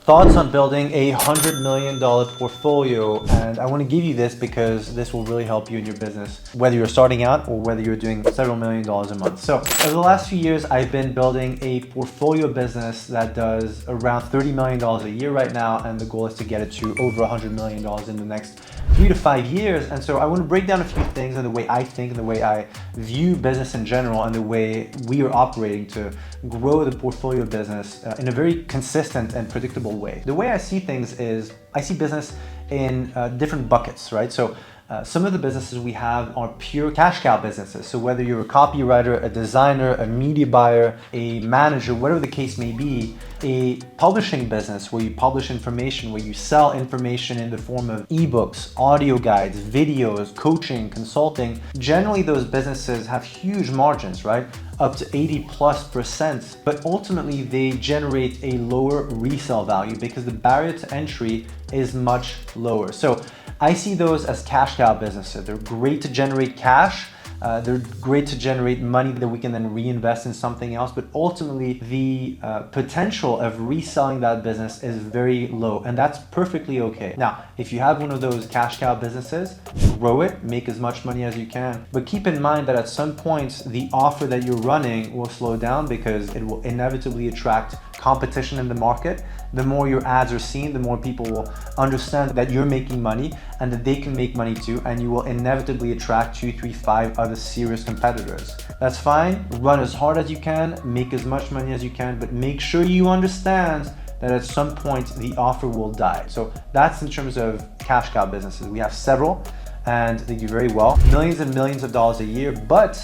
thoughts on building a $100 million portfolio, and I want to give you this because this will really help you in your business, whether you're starting out or whether you're doing several $1,000,000 a month. So over the last few years, I've been building a portfolio business that does around $30 million a year right now, and the goal is to get it to over $100 million in the next 3 to 5 years. And so I want to break down a few things and the way I think and the way I view business in general and the way we are operating to grow the portfolio business in a very consistent and predictable way. The way I see things is I see business in different buckets, right? So some of the businesses we have are pure cash cow businesses. So whether you're a copywriter, a designer, a media buyer, a manager, whatever the case may be, a publishing business where you publish information, where you sell information in the form of ebooks, audio guides, videos, coaching, consulting. Generally, those businesses have huge margins, right? Up to 80+%, but ultimately they generate a lower resale value because the barrier to entry is much lower. So I see those as cash cow businesses. They're great to generate cash. They're great to generate money that we can then reinvest in something else, but ultimately the potential of reselling that business is very low, and that's perfectly okay. Now, if you have one of those cash cow businesses, grow it, make as much money as you can, but keep in mind that at some point the offer that you're running will slow down because it will inevitably attract competition in the market. The more your ads are seen, the more people will understand that you're making money and that they can make money too, and you will inevitably attract 2, 3, 5 other serious competitors. That's fine. Run as hard as you can, make as much money as you can, but make sure you understand that at some point the offer will die. So that's in terms of cash cow businesses. We have several and they do very well, millions and millions of dollars a year, but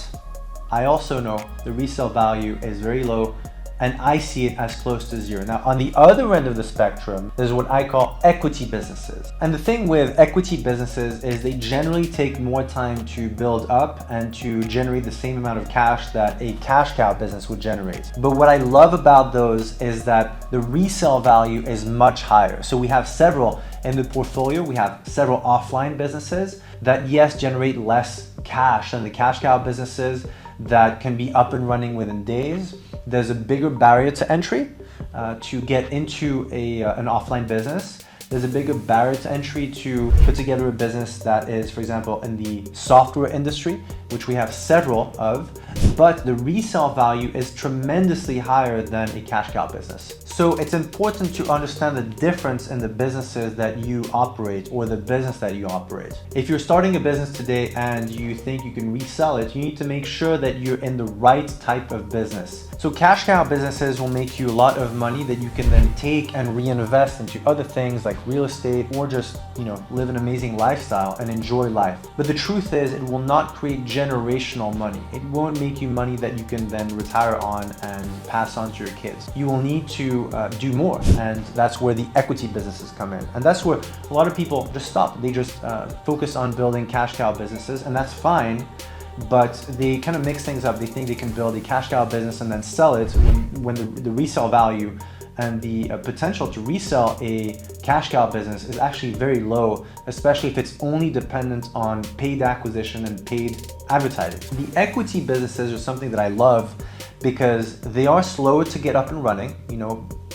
I also know the resale value is very low, and I see it as close to zero. Now, on the other end of the spectrum, there's what I call equity businesses. And the thing with equity businesses is they generally take more time to build up and to generate the same amount of cash that a cash cow business would generate. But what I love about those is that the resale value is much higher. So we have several in the portfolio. We have several offline businesses that, yes, generate less cash than the cash cow businesses that can be up and running within days. There's a bigger barrier to entry to get into an offline business. There's a bigger barrier to entry to put together a business that is, for example, in the software industry, which we have several of, but the resale value is tremendously higher than a cash cow business. So it's important to understand the difference in the businesses that you operate or the business that you operate. If you're starting a business today and you think you can resell it, you need to make sure that you're in the right type of business. So cash cow businesses will make you a lot of money that you can then take and reinvest into other things like real estate or just, live an amazing lifestyle and enjoy life. But the truth is it will not create generational money. It won't make you money that you can then retire on and pass on to your kids. You will need to do more, and that's where the equity businesses come in. And that's where a lot of people just stop. They just focus on building cash cow businesses, and that's fine. But they kind of mix things up. They think they can build a cash cow business and then sell it when the resale value and the potential to resell a cash cow business is actually very low, especially if it's only dependent on paid acquisition and paid advertising. The equity businesses are something that I love because they are slower to get up and running.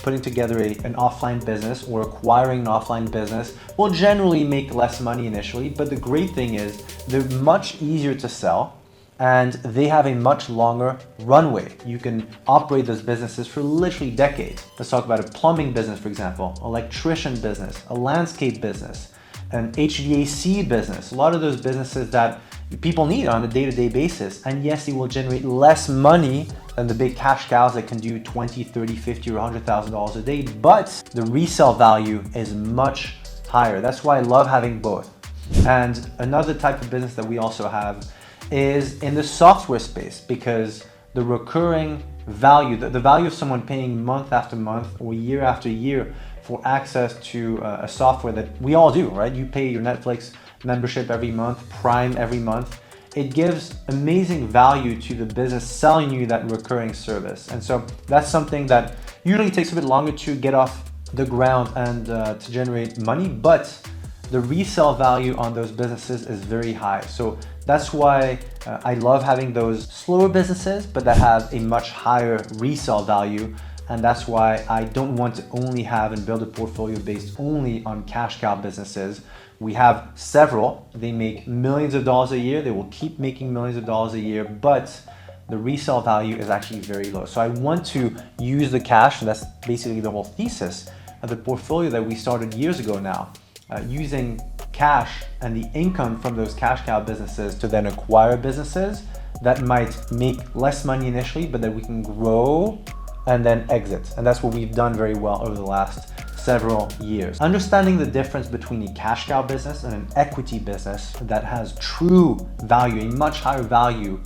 Putting together an offline business or acquiring an offline business will generally make less money initially, but the great thing is they're much easier to sell and they have a much longer runway. You can operate those businesses for literally decades. Let's talk about a plumbing business, for example, electrician business, a landscape business, an HVAC business, a lot of those businesses that people need on a day-to-day basis. And yes, they will generate less money than the big cash cows that can do $20, $30, $50, or $100,000 a day, but the resale value is much higher. That's why I love having both. And another type of business that we also have is in the software space, because the recurring value, the value of someone paying month after month or year after year for access to a software that we all do, right? You pay your Netflix membership every month, Prime every month. It gives amazing value to the business selling you that recurring service. And so that's something that usually takes a bit longer to get off the ground and to generate money, but the resale value on those businesses is very high. So that's why I love having those slower businesses, but that have a much higher resale value And that's why I don't want to only have and build a portfolio based only on cash cow businesses. We have several. They make millions of dollars a year. They will keep making millions of dollars a year, but the resale value is actually very low. So I want to use the cash, and that's basically the whole thesis of the portfolio that we started years ago now, using cash and the income from those cash cow businesses to then acquire businesses that might make less money initially, but that we can grow and then exit. And that's what we've done very well over the last several years. Understanding the difference between a cash cow business and an equity business that has true value, a much higher value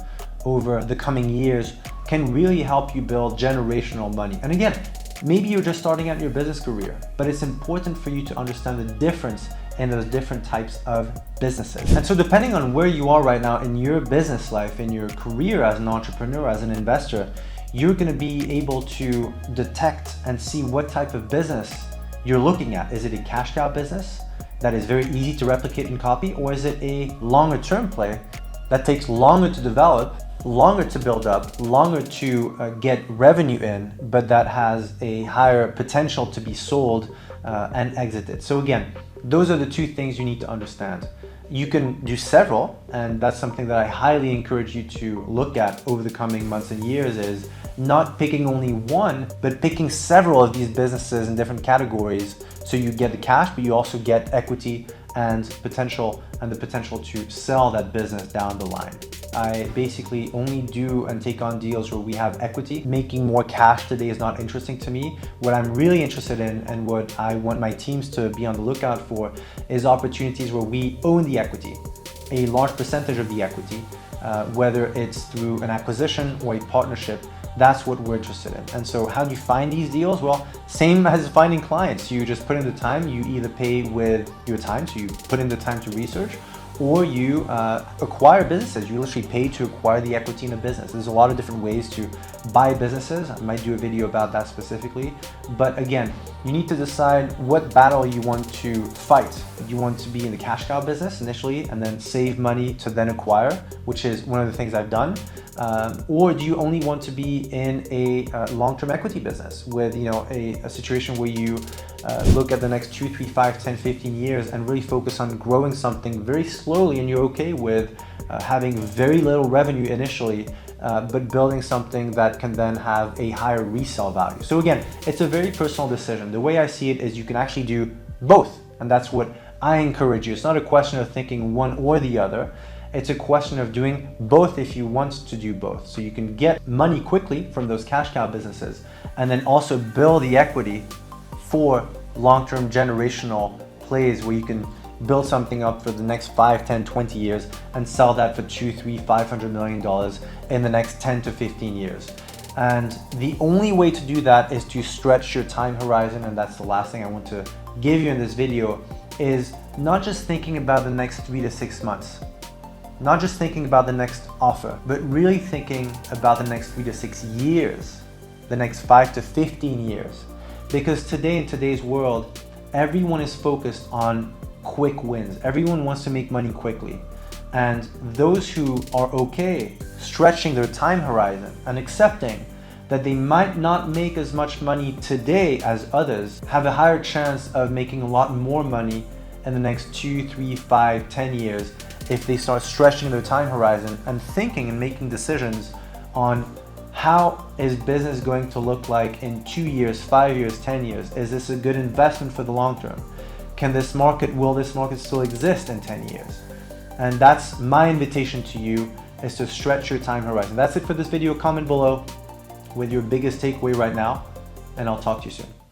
over the coming years, can really help you build generational money. And again, maybe you're just starting out your business career, but it's important for you to understand the difference in those different types of businesses. And so depending on where you are right now in your business life, in your career as an entrepreneur, as an investor, you're gonna be able to detect and see what type of business you're looking at. Is it a cash cow business that is very easy to replicate and copy, or is it a longer term play that takes longer to develop, longer to build up, longer to get revenue in, but that has a higher potential to be sold and exited? So again, those are the two things you need to understand. You can do several, and that's something that I highly encourage you to look at over the coming months and years, is not picking only one, but picking several of these businesses in different categories. So you get the cash, but you also get equity and the potential to sell that business down the line. I basically only do and take on deals where we have equity. Making more cash today is not interesting to me. What I'm really interested in, and what I want my teams to be on the lookout for, is opportunities where we own the equity, a large percentage of the equity, whether it's through an acquisition or a partnership. That's what we're interested in. And so how do you find these deals? Well, same as finding clients. You just put in the time. You either pay with your time, so you put in the time to research, or you acquire businesses. You literally pay to acquire the equity in a business. There's a lot of different ways to buy businesses. I might do a video about that specifically. But again, you need to decide what battle you want to fight. You want to be in the cash cow business initially and then save money to then acquire, which is one of the things I've done. Or do you only want to be in a long-term equity business with a situation where you look at the next 2, 3, 5, 10, 15 years and really focus on growing something very slowly, and you're okay with having very little revenue initially, but building something that can then have a higher resale value. So again, it's a very personal decision. The way I see it is you can actually do both, and that's what I encourage you. It's not a question of thinking one or the other. It's a question of doing both if you want to do both. So you can get money quickly from those cash cow businesses and then also build the equity for long-term generational plays where you can build something up for the next 5, 10, 20 years and sell that for $200, $300, $500 million in the next 10 to 15 years. And the only way to do that is to stretch your time horizon. And that's the last thing I want to give you in this video, is not just thinking about the next 3 to 6 months. Not just thinking about the next offer, but really thinking about the next 3 to 6 years, the next 5 to 15 years. Because today, in today's world, everyone is focused on quick wins. Everyone wants to make money quickly. And those who are okay stretching their time horizon and accepting that they might not make as much money today as others have a higher chance of making a lot more money in the next 2, 3, 5, 10 years if they start stretching their time horizon and thinking and making decisions on how is business going to look like in 2 years, 5 years, 10 years? Is this a good investment for the long term? Will this market still exist in 10 years? And that's my invitation to you, is to stretch your time horizon. That's it for this video. Comment below with your biggest takeaway right now, and I'll talk to you soon.